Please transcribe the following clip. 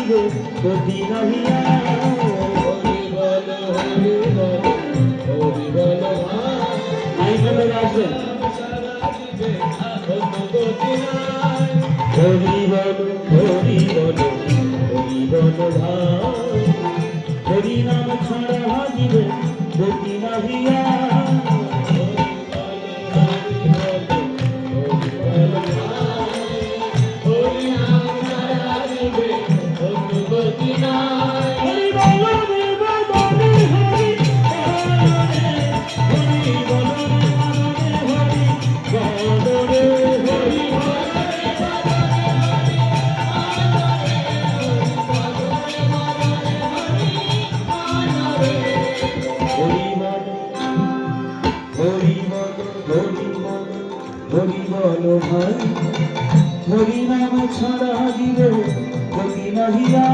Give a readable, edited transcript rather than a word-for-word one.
দিবে গতি নাহিয়া। হরি বল হরি বল হরি বল ভাই বলে আসবেন। হরি বল হরি বল হরি বল ভাই, হরি নাম ছাড়া দিবে গতি নাহিয়া। হরি বল ভাই, হরি নাম ছাড়া দিবে গতি নাহিয়া।